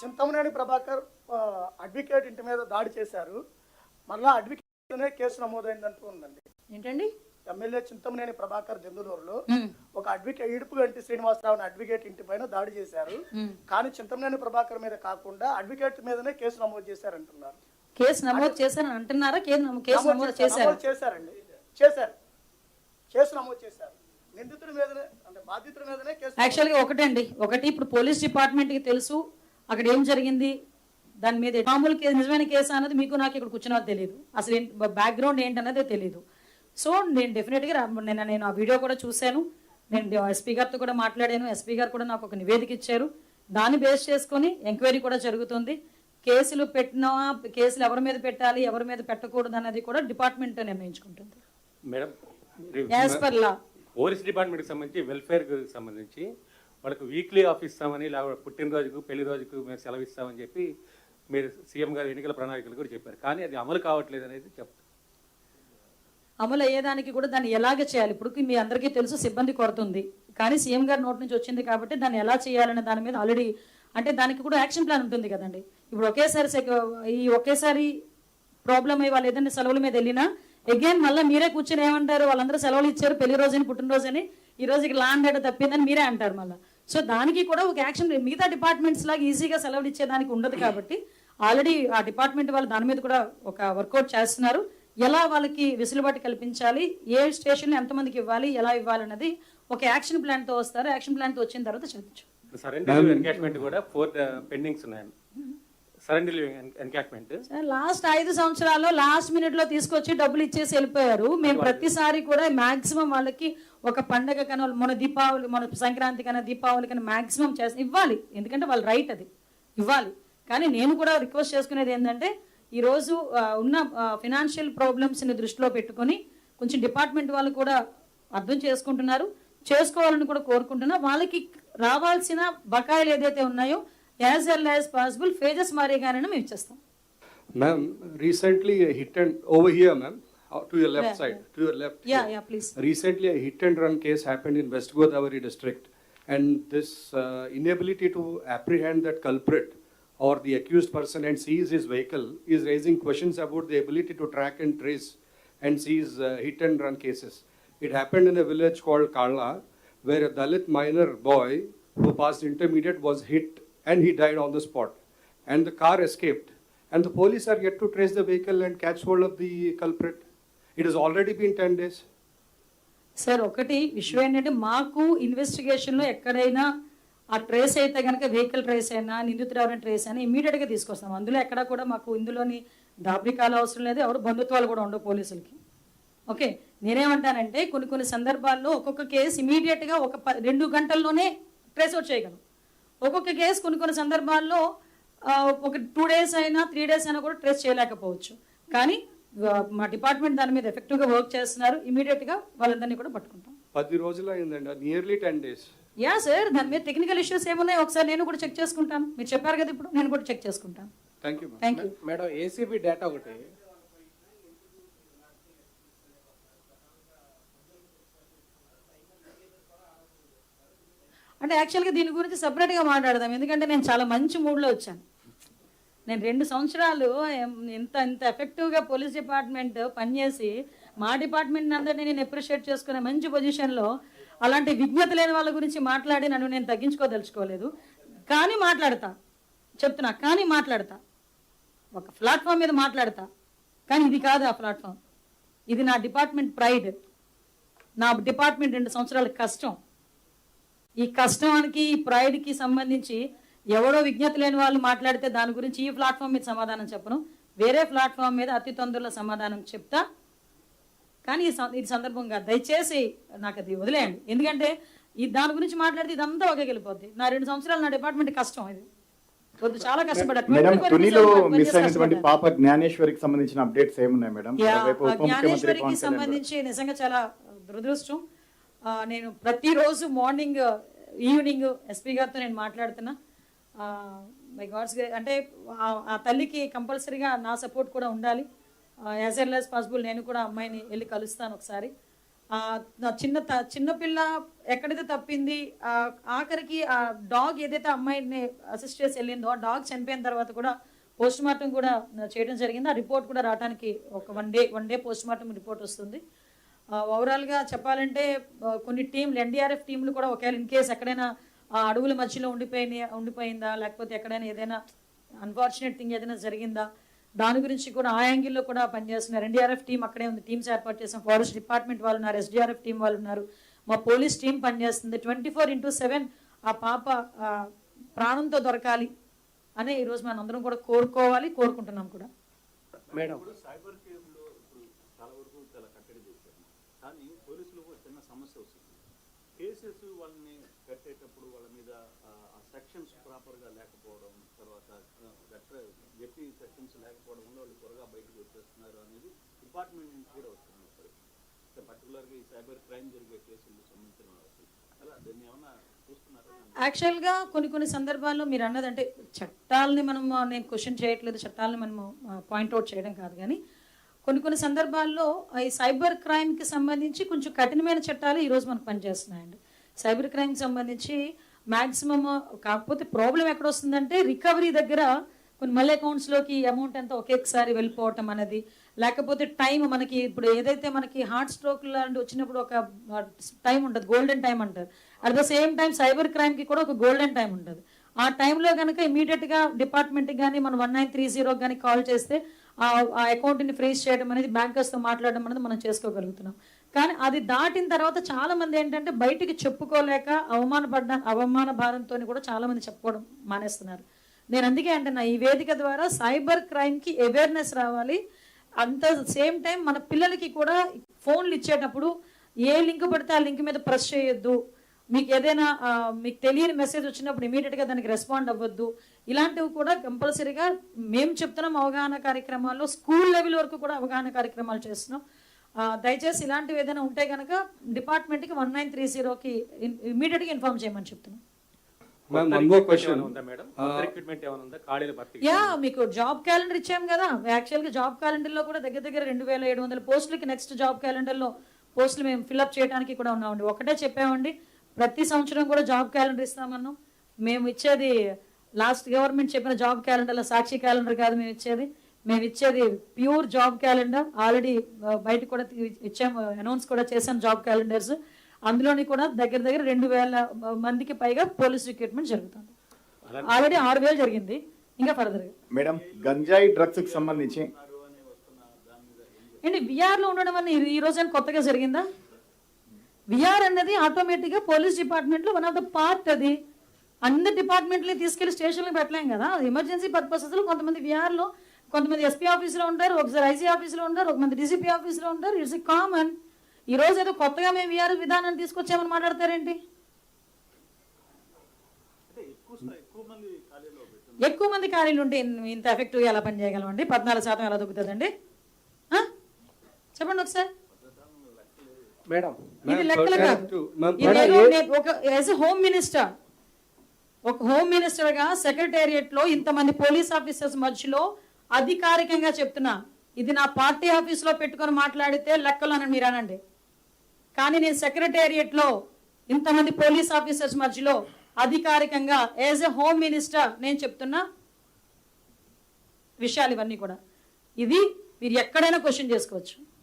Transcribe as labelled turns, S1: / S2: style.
S1: Chintamaneni Prabhakar advocate ఇంటి మీద దాడి చేశారు. మళ్ళా అడ్వకేట్నే కేసు నమోదైందంటూ ఉందండి.
S2: ఏంటండి?
S1: ఎమ్మెల్యే చింతమనేని ప్రభాకర్ దెందులూరులో ఒక అడ్వకేట్ ఈడుపుగంటి శ్రీనివాసరావు అడ్వకేట్ ఇంటి పైన దాడి చేశారు. కానీ చింతమనేని ప్రభాకర్ మీద కాకుండా అడ్వకేట్ మీదనే కేసు నమోదు చేశారంటున్నారు.
S2: కేసు నమోదు చేశారని అంటున్నారా? కేసు నమోదు
S1: చేశారండి. చేశారు, కేసు నమోదు చేశారు. నిందితుడి మీదనే, అంటే బాధితుడి మీదనే కేసు.
S2: యాక్చువల్గా ఒకటి ఇప్పుడు పోలీస్ డిపార్ట్మెంట్కి తెలుసు అక్కడ ఏం జరిగింది, దాని మీద మామూలు కేసు నిజమైన కేసు అన్నది మీకు నాకు ఇక్కడ కూర్చున్నా తెలియదు, అసలు బ్యాక్గ్రౌండ్ ఏంటన్నదే తెలియదు. సో నేను డెఫినెట్గా నేను ఆ వీడియో కూడా చూశాను. నేను ఎస్పీ గారితో కూడా మాట్లాడాను. ఎస్పీ గారు కూడా నాకు ఒక నివేదిక ఇచ్చారు. దాన్ని బేస్ చేసుకొని ఎంక్వైరీ కూడా జరుగుతుంది. కేసులు పెట్టినా కేసులు ఎవరి మీద పెట్టాలి ఎవరి మీద పెట్టకూడదు అన్నది కూడా డిపార్ట్మెంట్ నిర్ణయించుకుంటుంది.
S3: Madam,
S2: as per law
S3: police డిపార్ట్మెంట్కి సంబంధించి వెల్ఫేర్కి సంబంధించి వాళ్ళకి వీక్లీ ఆఫ్ ఇస్తామని, లేకపోతే పుట్టినరోజుకు పెళ్లి రోజుకు మేము సెలవు ఇస్తామని చెప్పి మీరు సీఎం గారు ఎన్నికల ప్రణాళికలు కూడా చెప్పారు. కానీ అది అమలు కావట్లేదు అనేది చెప్తారు.
S2: అమలు అయ్యేదానికి కూడా దాన్ని ఎలాగ చేయాలి, ఇప్పుడు మీ అందరికీ తెలుసు సిబ్బంది కొరత ఉంది. కానీ సీఎం గారి నోటి నుంచి వచ్చింది కాబట్టి దాన్ని ఎలా చేయాలనే దాని మీద ఆల్రెడీ అంటే దానికి కూడా యాక్షన్ ప్లాన్ ఉంటుంది కదండి. ఇప్పుడు ఒకేసారి ప్రాబ్లం అయ్యి వాళ్ళు ఏదైనా సెలవుల మీద వెళ్ళినా అగైన్ మళ్ళీ మీరే కూర్చొని ఏమంటారు, వాళ్ళందరూ సెలవులు ఇచ్చారు పెళ్లి రోజుని పుట్టినరోజని, ఈ రోజుకి లాండ్ ఆర్డర్ తప్పిందని మీరే అంటారు మళ్ళీ. సో దానికి కూడా ఒక యాక్షన్ మిగతా డిపార్ట్మెంట్స్ లాగా ఈజీగా సెలవులు ఇచ్చేదానికి ఉండదు కాబట్టి ఆల్రెడీ ఆ డిపార్ట్మెంట్ వాళ్ళు దాని మీద కూడా ఒక వర్కౌట్ చేస్తున్నారు. ఎలా వాళ్ళకి వెసులుబాటు కల్పించాలి, ఏ స్టేషన్లో ఎంతమందికి ఇవ్వాలి, ఎలా ఇవ్వాలన్నది ఒక యాక్షన్ ప్లాన్తో వస్తారు. యాక్షన్ ప్లాన్తో వచ్చిన తర్వాత చర్చించు.
S3: సరెండర్ ఎన్కాష్మెంట్ కూడా 4 పెండింగ్స్ ఉన్నాయి. సరెండర్ ఎన్కాష్మెంట్
S2: లాస్ట్ 5 సంవత్సరాల్లో లాస్ట్ మినిట్ లో తీసుకొచ్చి డబ్బులు ఇచ్చేసి వెళ్ళిపోయారు. మేము ప్రతిసారి కూడా మాక్సిమం వాళ్ళకి ఒక పండగ కన్నా మన దీపావళి మన సంక్రాంతి కన్నా దీపావళి కన్నా మాక్సిమం చేసి ఇవ్వాలి. ఎందుకంటే వాళ్ళ రైట్ అది ఇవ్వాలి. కానీ నేను కూడా రిక్వెస్ట్ చేసుకునేది ఏంటంటే ఈరోజు ఉన్న ఫినాన్షియల్ ప్రాబ్లమ్స్ని దృష్టిలో పెట్టుకొని కొంచెం డిపార్ట్మెంట్ వాళ్ళు కూడా అర్థం చేసుకోవాలని కూడా కోరుకుంటున్నా. వాళ్ళకి రావాల్సిన బకాయిలు ఏదైతే ఉన్నాయో as early as possible phases మారేగానే మేము ఇచ్చేస్తాం.
S4: Ma'am, recently a hit and over here, ma'am, to your left side, to your left.
S2: Yeah, please.
S4: Recently a hit and run case happened in West Godavari district, and this inability to apprehend that culprit or the accused person and seize his vehicle is raising questions about the ability to track and trace and seize hit and run cases. It happened in a village called Karla, where a Dalit minor boy who passed intermediate was hit and he died on the spot, and the car escaped, and the police are yet to trace the vehicle and catch hold of the culprit. It has already been 10 days.
S2: Sir ఒకటి విషయం ఏంటంటే మాకు ఇన్వెస్టిగేషన్లో ఎక్కడైనా ఆ trace అయితే కనుక vehicle trace అయినా నిందితుడు ఎవరైనా ట్రేస్ అయినా ఇమీడియట్గా తీసుకొస్తాం. అందులో ఎక్కడ కూడా మాకు ఇందులోని దాబ్రికాలు అవసరం లేదు, ఎవరు బంధుత్వాలు కూడా ఉండవు పోలీసులకి. ఓకే, నేనేమంటానంటే కొన్ని సందర్భాల్లో ఒక్కొక్క కేసు ఇమీడియట్గా 2 గంటల్లోనే ట్రేస్ అవుట్ చేయగలం. ఒక్కొక్క కేసు కొన్ని సందర్భాల్లో ఒక 2 days అయినా 3 days అయినా కూడా ట్రేస్ చేయలేకపోవచ్చు. కానీ మా డిపార్ట్మెంట్ దాని మీద ఎఫెక్టివ్గా వర్క్ చేస్తున్నారు. ఇమీడియట్గా వాళ్ళందరినీ కూడా పట్టుకుంటాం.
S4: 10 రోజులు అయిందండి, నియర్లీ 10 days.
S2: యా సార్, దాని మీద టెక్నికల్ ఇష్యూస్ ఏమున్నాయి ఒకసారి నేను కూడా చెక్ చేసుకుంటాను. మీరు చెప్పారు కదా, ఇప్పుడు నేను కూడా చెక్ చేసుకుంటాను.
S4: Thank you.
S5: Madam, ACB data ఒకటి
S2: అంటే యాక్చువల్గా దీని గురించి సపరేట్గా మాట్లాడదాం. ఎందుకంటే నేను చాలా మంచి మూడ్లో వచ్చాను. నేను 2 సంవత్సరాలు ఇంత ఎఫెక్టివ్గా పోలీస్ డిపార్ట్మెంట్ పనిచేసి మా డిపార్ట్మెంట్ అందరినీ నేను అప్రిషియేట్ చేసుకునే మంచి పొజిషన్లో అలాంటి విజ్ఞత లేని వాళ్ళ గురించి మాట్లాడి నన్ను నేను తగ్గించుకోదలుచుకోలేదు. కానీ మాట్లాడతా ఒక ప్లాట్ఫామ్ మీద మాట్లాడతా. కానీ ఇది కాదు ఆ ప్లాట్ఫామ్. ఇది నా డిపార్ట్మెంట్ ప్రైడ్, నా డిపార్ట్మెంట్ 2 సంవత్సరాల కష్టం. ఈ కష్టానికి ఈ ప్రైడ్కి సంబంధించి ఎవడో విజ్ఞత లేని వాళ్ళు మాట్లాడితే దాని గురించి ఈ ప్లాట్ఫామ్ మీద సమాధానం చెప్పను, వేరే ప్లాట్ఫామ్ మీద అతి తొందరలో సమాధానం చెప్తా. కానీ ఇది సందర్భం కాదు, దయచేసి నాకు అది వదిలేయండి. ఎందుకంటే దాని గురించి మాట్లాడితే ఇదంతా ఒకే వెళ్ళిపోద్ది. నా 2 సంవత్సరాలు నా డిపార్ట్మెంట్ కష్టం. ఇది వద్దు, చాలా
S6: కష్టపడ్డారు. పాప జ్ఞానేశ్వరికి సంబంధించిన అప్డేట్స్ ఏమున్నాయి మేడం?
S2: జ్ఞానేశ్వరికి సంబంధించి నిజంగా చాలా దురదృష్టం. నేను ప్రతిరోజు మార్నింగ్ ఈవినింగ్ ఎస్పీ గారితో నేను మాట్లాడుతున్నా. మై గాడ్స్, అంటే ఆ తల్లికి కంపల్సరీగా నా సపోర్ట్ కూడా ఉండాలి. యాజ్ ఎర్లీ యాజ్ పాసిబుల్ నేను కూడా అమ్మాయిని వెళ్ళి కలుస్తాను ఒకసారి. నా చిన్న పిల్ల ఎక్కడైతే తప్పింది, ఆఖరికి ఆ డాగ్ ఏదైతే అమ్మాయిని అసిస్ట్ చేసి వెళ్ళిందో ఆ డాగ్ చనిపోయిన తర్వాత కూడా పోస్ట్ మార్టం కూడా చేయడం జరిగింది. ఆ రిపోర్ట్ కూడా రావడానికి ఒక one day post mortem report వస్తుంది. ఓవరాల్గా చెప్పాలంటే కొన్ని టీంలు, ఎన్డీఆర్ఎఫ్ టీంలు కూడా ఒకవేళ ఇన్ కేసు ఎక్కడైనా ఆ అడవుల మధ్యలో ఉండిపోయిందా, లేకపోతే ఎక్కడైనా ఏదైనా అన్ఫార్చునేట్ థింగ్ ఏదైనా జరిగిందా, దాని గురించి కూడా ఆ యాంగిల్లో కూడా పనిచేస్తున్నారు. ఎన్డీఆర్ఎఫ్ టీం అక్కడే ఉంది, టీమ్స్ ఏర్పాటు చేసాం. ఫారెస్ట్ డిపార్ట్మెంట్ వాళ్ళు ఉన్నారు, ఎస్డీఆర్ఎఫ్ టీం వాళ్ళు ఉన్నారు, మా పోలీస్ టీం పనిచేస్తుంది. 24/7 ఆ పాప ప్రాణంతో దొరకాలి అని ఈరోజు మనం అందరం కూడా కోరుకుంటున్నాం కూడా.
S5: మేడం
S7: సైబర్ కేసులో ఇప్పుడు చాలా వరకు చాలా కట్టడి చేశారు, కానీ పోలీసులు ఒక చిన్న సమస్య వస్తుంది. కేసెస్ వాళ్ళని కట్టేటప్పుడు వాళ్ళ మీద ఆ సెక్షన్స్ ప్రాపర్గా లేకపోవడం, తర్వాత చెప్పి సెక్షన్స్ లేకపోవడం వల్ల వాళ్ళు త్వరగా బయటకు వచ్చేస్తున్నారు అనేది డిపార్ట్మెంట్ నుంచి కూడా వస్తున్నారు. పర్టికులర్గా ఈ సైబర్ క్రైమ్ జరిగే కేసులకు సంబంధించిన వాళ్ళకి అలా దీన్ని ఏమన్నా చూస్తున్నారు?
S2: యాక్చువల్గా కొన్ని సందర్భాల్లో మీరు అన్నదంటే చట్టాలని నేను క్వశ్చన్ చేయట్లేదు, చట్టాలని మనము పాయింట్అవుట్ చేయడం కాదు, కానీ కొన్ని సందర్భాల్లో ఈ సైబర్ క్రైమ్కి సంబంధించి కొంచెం కఠినమైన చట్టాలు ఈరోజు మనకు పనిచేస్తున్నాయండి. సైబర్ క్రైమ్కి సంబంధించి మ్యాక్సిమమ్, కాకపోతే ప్రాబ్లం ఎక్కడ వస్తుందంటే రికవరీ దగ్గర కొన్ని మళ్ళీ అకౌంట్స్లోకి అమౌంట్ అంతా ఒకేసారి వెళ్ళిపోవటం అనేది, లేకపోతే టైం మనకి ఇప్పుడు ఏదైతే మనకి హార్ట్ స్ట్రోక్ లాంటి వచ్చినప్పుడు ఒక టైం ఉంటుంది, గోల్డెన్ టైం అంటారు. At the same time cyber క్రైమ్కి కూడా ఒక గోల్డెన్ టైం ఉంటుంది. ఆ టైంలో కనుక ఇమీడియట్గా డిపార్ట్మెంట్కి కానీ మనం 1930 కానీ కాల్ చేస్తే ఆ అకౌంట్ని ఫ్రీజ్ చేయడం అనేది, బ్యాంకర్స్తో మాట్లాడడం అనేది మనం చేసుకోగలుగుతున్నాం. కానీ అది దాటిన తర్వాత చాలా మంది ఏంటంటే బయటికి చెప్పుకోలేక అవమాన భారంతో కూడా చాలా మంది చెప్పుకోవడం మానేస్తున్నారు. నేను అందుకే అంటున్నా, ఈ వేదిక ద్వారా సైబర్ క్రైమ్కి అవేర్నెస్ రావాలి. అంత సేమ్ టైం మన పిల్లలకి కూడా ఫోన్లు ఇచ్చేటప్పుడు ఏ లింక్ పడితే ఆ లింక్ మీద ప్రెస్ చేయొద్దు, మీకు ఏదైనా మీకు తెలియని మెసేజ్ వచ్చినప్పుడు ఇమీడియట్గా దానికి రెస్పాండ్ అవ్వద్దు. ఇలాంటివి కూడా కంపల్సరీగా మేము చెప్తున్నాం. అవగాహన కార్యక్రమాల్లో స్కూల్ లెవెల్ వరకు కూడా అవగాహన కార్యక్రమాలు చేస్తున్నాం. దయచేసి ఇలాంటివి ఏదైనా ఉంటే కనుక డిపార్ట్మెంట్కి 1930కి ఇమీడియట్గా ఇన్ఫార్మ్ చేయమని చెప్తున్నాం. యా, మీకు జాబ్ క్యాలెండర్ ఇచ్చాం కదా. యాక్చువల్గా జాబ్ క్యాలెండర్లో కూడా దగ్గర 2700 పోస్టులకి నెక్స్ట్ జాబ్ క్యాలెండర్లో పోస్టులు మేము ఫిల్అప్ చేయడానికి కూడా ఉన్నామండి. ఒకటే చెప్పామండి, ప్రతి సంవత్సరం కూడా జాబ్ క్యాలెండర్ ఇస్తామన్నాం. మేము ఇచ్చేది లాస్ట్ గవర్నమెంట్ చెప్పిన జాబ్ క్యాలెండర్లో సాక్షి క్యాలెండర్ కాదు మేము ఇచ్చేది ప్యూర్ జాబ్ క్యాలెండర్. ఆల్రెడీ బయట కూడా ఇచ్చాము, అనౌన్స్ కూడా చేసాం జాబ్ క్యాలెండర్స్. అందులోని కూడా దగ్గర 2000 మందికి పైగా పోలీస్ రిక్రూట్మెంట్ జరుగుతుంది. ఆల్రెడీ 6000 జరిగింది, ఇంకా ఫర్దర్గా.
S6: మేడం, గంజాయి డ్రగ్స్ కి సంబంధించి
S2: ఏంటి విఆర్లో ఉండడం అని ఈ రోజు కొత్తగా జరిగిందా? విఆర్ అన్నది ఆటోమేటిక్గా పోలీస్ డిపార్ట్మెంట్లో వన్ ఆఫ్ ద పార్ట్. అది అందరి డిపార్ట్మెంట్ని తీసుకెళ్లి స్టేషన్లో పెట్టలేం కదా. ఎమర్జెన్సీ పర్పసెస్లో కొంతమంది విఆర్లో, కొంతమంది ఎస్పీ ఆఫీస్లో ఉంటారు, ఒకసారి ఐసీ ఆఫీస్లో ఉంటారు, ఒక మంది డీసీపీ ఆఫీస్లో ఉంటారు. It's common. ఈ రోజు ఏదో కొత్తగా మేము విఆర్ విధానాన్ని తీసుకొచ్చామని మాట్లాడతారేంటి? ఎక్కువ మంది ఖాళీలు ఉంటే ఇంత ఎఫెక్టివ్గా ఎలా పని చేయగలమండి? 14% ఎలా దొక్కుతుందండి? చెప్పండి ఒకసారి.
S5: మేడం
S2: ఇది లెక్కలు కాదు. యాజ్ ఎ హోమ్ మినిస్టర్, ఒక హోమ్ మినిస్టర్గా సెక్రటేరియట్లో ఇంతమంది పోలీస్ ఆఫీసర్స్ మధ్యలో అధికారికంగా చెప్తున్నా, ఇది నా పార్టీ ఆఫీస్లో పెట్టుకొని మాట్లాడితే లెక్కలు అని మీరు అనండి. కానీ నేను సెక్రటేరియట్లో ఇంతమంది పోలీస్ ఆఫీసర్స్ మధ్యలో అధికారికంగా యాజ్ ఎ హోమ్ మినిస్టర్ నేను చెప్తున్నా విషయాలు ఇవన్నీ కూడా. ఇది మీరు ఎక్కడైనా క్వశ్చన్ చేసుకోవచ్చు.